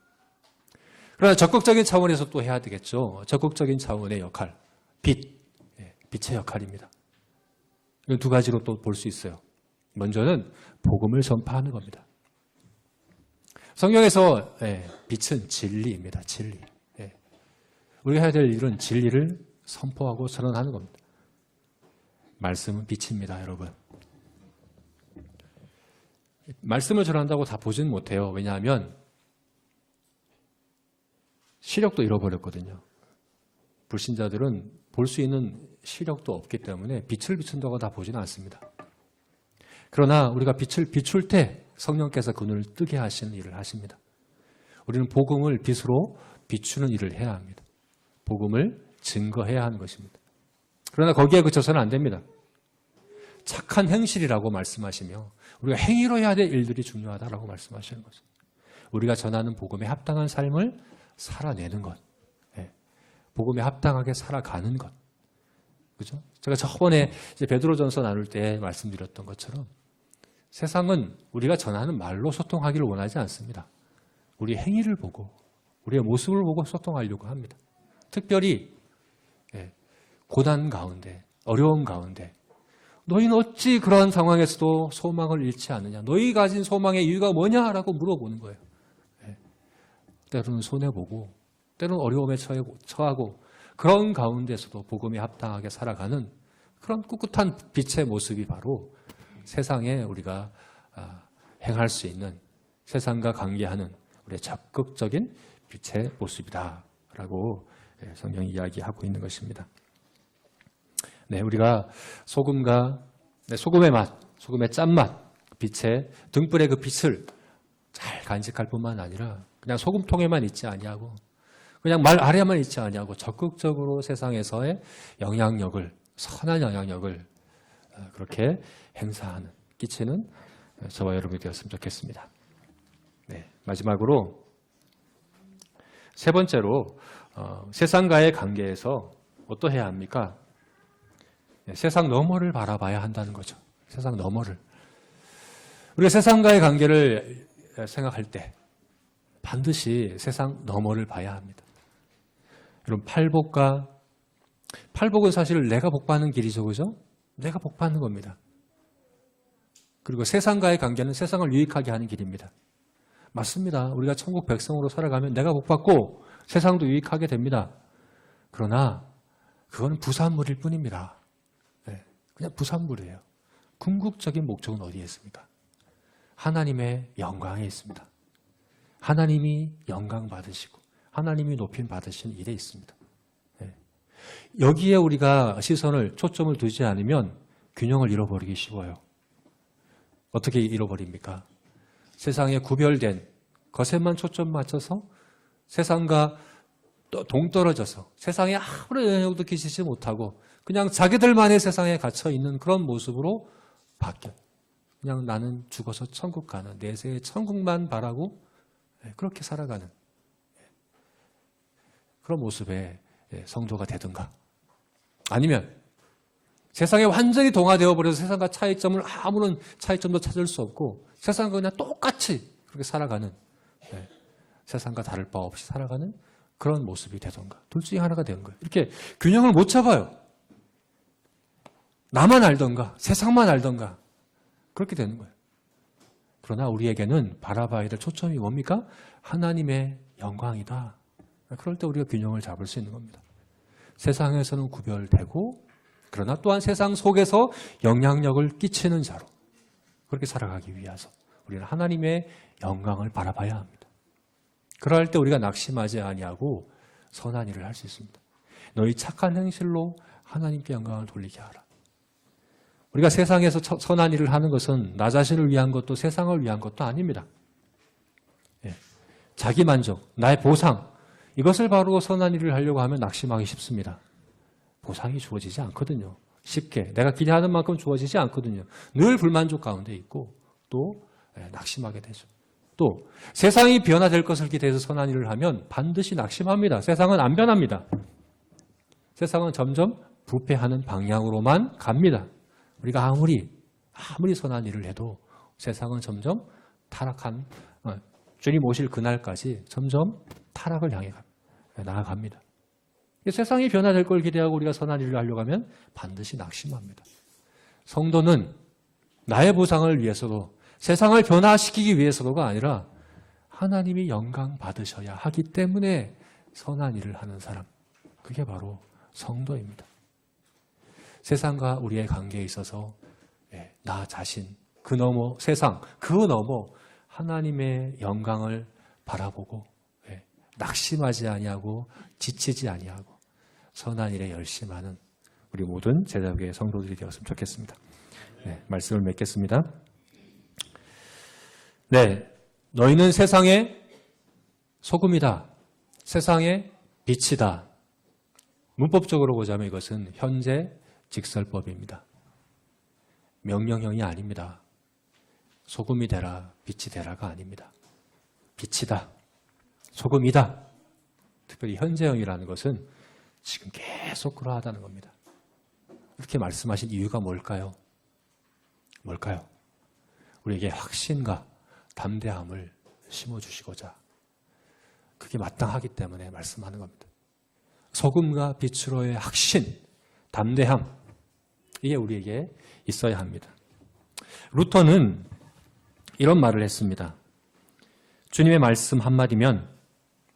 그러나 적극적인 차원에서 또 해야 되겠죠. 적극적인 차원의 역할, 빛의 역할입니다. 이건 두 가지로 또 볼 수 있어요. 먼저는 복음을 전파하는 겁니다. 성경에서 빛은 진리입니다. 진리. 우리가 해야 될 일은 진리를 선포하고 선언하는 겁니다. 말씀은 빛입니다, 여러분. 말씀을 전한다고 다 보지는 못해요. 왜냐하면 시력도 잃어버렸거든요. 불신자들은 볼 수 있는 시력도 없기 때문에 빛을 비춘다고 다 보지는 않습니다. 그러나 우리가 빛을 비출 때 성령께서 그 눈을 뜨게 하시는 일을 하십니다. 우리는 복음을 빛으로 비추는 일을 해야 합니다. 복음을 증거해야 하는 것입니다. 그러나 거기에 그쳐서는 안 됩니다. 착한 행실이라고 말씀하시며 우리가 행위로 해야 될 일들이 중요하다라고 말씀하시는 거죠. 우리가 전하는 복음에 합당한 삶을 살아내는 것, 복음에 합당하게 살아가는 것, 그죠? 제가 저번에 베드로전서 나눌 때 말씀드렸던 것처럼 세상은 우리가 전하는 말로 소통하기를 원하지 않습니다. 우리 행위를 보고 우리의 모습을 보고 소통하려고 합니다. 특별히 고난 가운데, 어려움 가운데 너희는 어찌 그러한 상황에서도 소망을 잃지 않느냐, 너희 가진 소망의 이유가 뭐냐라고 물어보는 거예요. 때로는 손해보고 때로는 어려움에 처하고 그런 가운데서도 복음에 합당하게 살아가는 그런 꿋꿋한 빛의 모습이 바로 세상에 우리가 행할 수 있는, 세상과 관계하는 우리의 적극적인 빛의 모습이다라고 성경이 이야기하고 있는 것입니다. 우리가 소금의 맛, 소금의 짠맛, 빛의 등불의 그 빛을 잘 간직할 뿐만 아니라 그냥 소금통에만 있지 아니하고 그냥 말 아래만 있지 아니하고 적극적으로 세상에서의 영향력을, 선한 영향력을 그렇게 행사하는, 끼치는 저와 여러분이 되었으면 좋겠습니다. 마지막으로 세 번째로 세상과의 관계에서 어떠해야 합니까? 세상 너머를 바라봐야 한다는 거죠. 세상 너머를. 우리가 세상과의 관계를 생각할 때 반드시 세상 너머를 봐야 합니다. 여러분, 팔복은 사실 내가 복받는 길이죠, 그죠? 내가 복받는 겁니다. 그리고 세상과의 관계는 세상을 유익하게 하는 길입니다. 맞습니다. 우리가 천국 백성으로 살아가면 내가 복받고 세상도 유익하게 됩니다. 그러나 그거는 부산물일 뿐입니다. 그냥 부산물이에요. 궁극적인 목적은 어디에 있습니까? 하나님의 영광에 있습니다. 하나님이 영광 받으시고 하나님이 높임 받으신 일에 있습니다. 여기에 우리가 시선을, 초점을 두지 않으면 균형을 잃어버리기 쉬워요. 어떻게 잃어버립니까? 세상에 구별된 것에만 초점 맞춰서 세상과 동떨어져서 세상에 아무런 영향도 끼치지 못하고 그냥 자기들만의 세상에 갇혀 있는 그런 모습으로 바뀌어. 그냥 나는 죽어서 천국 가는, 내세의 천국만 바라고 그렇게 살아가는 그런 모습의 성도가 되든가, 아니면 세상에 완전히 동화되어 버려서 세상과 차이점을 아무런 차이점도 찾을 수 없고 세상과 그냥 똑같이 그렇게 살아가는, 세상과 다를 바 없이 살아가는 그런 모습이 되던가, 둘 중에 하나가 되는 거예요. 이렇게 균형을 못 잡아요. 나만 알던가 세상만 알던가 그렇게 되는 거예요. 그러나 우리에게는 바라봐야 될 초점이 뭡니까? 하나님의 영광이다. 그럴 때 우리가 균형을 잡을 수 있는 겁니다. 세상에서는 구별되고 그러나 또한 세상 속에서 영향력을 끼치는 자로 그렇게 살아가기 위해서 우리는 하나님의 영광을 바라봐야 합니다. 그럴 때 우리가 낙심하지 아니하고 선한 일을 할 수 있습니다. 너희 착한 행실로 하나님께 영광을 돌리게 하라. 우리가 세상에서 선한 일을 하는 것은 나 자신을 위한 것도 세상을 위한 것도 아닙니다. 자기 만족, 나의 보상, 이것을 바로 선한 일을 하려고 하면 낙심하기 쉽습니다. 보상이 주어지지 않거든요. 쉽게 내가 기대하는 만큼 주어지지 않거든요. 늘 불만족 가운데 있고 또 낙심하게 되죠. 또 세상이 변화될 것을 기대해서 선한 일을 하면 반드시 낙심합니다. 세상은 안 변합니다. 세상은 점점 부패하는 방향으로만 갑니다. 우리가 아무리 선한 일을 해도 세상은 점점 타락한, 주님 오실 그날까지 점점 타락을 향해 나아갑니다. 세상이 변화될 걸 기대하고 우리가 선한 일을 하려고 하면 반드시 낙심합니다. 성도는 나의 보상을 위해서도 세상을 변화시키기 위해서도가 아니라 하나님이 영광 받으셔야 하기 때문에 선한 일을 하는 사람, 그게 바로 성도입니다. 세상과 우리의 관계에 있어서 나 자신, 그 너머 세상, 그 너머 하나님의 영광을 바라보고 낙심하지 아니하고 지치지 아니하고 선한 일에 열심하는 우리 모든 제자교회 성도들이 되었으면 좋겠습니다. 말씀을 맺겠습니다. 너희는 세상의 소금이다. 세상의 빛이다. 문법적으로 보자면 이것은 현재 직설법입니다. 명령형이 아닙니다. 소금이 되라, 빛이 되라가 아닙니다. 빛이다, 소금이다. 특별히 현재형이라는 것은 지금 계속 그러하다는 겁니다. 이렇게 말씀하신 이유가 뭘까요? 우리에게 확신과 담대함을 심어주시고자 그게 마땅하기 때문에 말씀하는 겁니다. 소금과 빛으로의 확신, 담대함, 이게 우리에게 있어야 합니다. 루터는 이런 말을 했습니다. 주님의 말씀 한마디면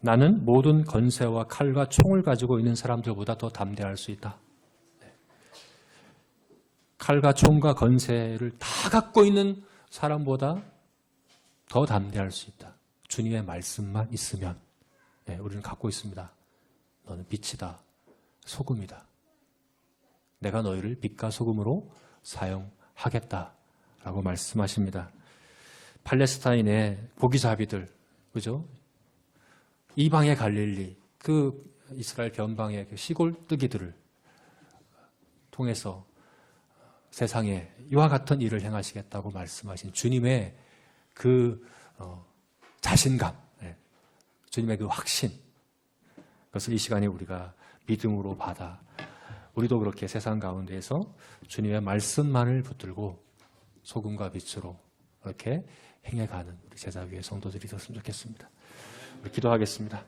나는 모든 권세와 칼과 총을 가지고 있는 사람들보다 더 담대할 수 있다. 칼과 총과 권세를 다 갖고 있는 사람보다 더 담대할 수 있다. 주님의 말씀만 있으면 우리는 갖고 있습니다. 너는 빛이다, 소금이다. 내가 너희를 빛과 소금으로 사용하겠다라고 말씀하십니다. 팔레스타인의 고기잡이들, 그죠? 이방의 갈릴리, 그 이스라엘 변방의 그 시골뜨기들을 통해서 세상에 이와 같은 일을 행하시겠다고 말씀하신 주님의 그 자신감, 주님의 그 확신, 그것을 이 시간에 우리가 믿음으로 받아 우리도 그렇게 세상 가운데에서 주님의 말씀만을 붙들고 소금과 빛으로 이렇게 행해가는 우리 제자교회 성도들이 되었으면 좋겠습니다. 우리 기도하겠습니다.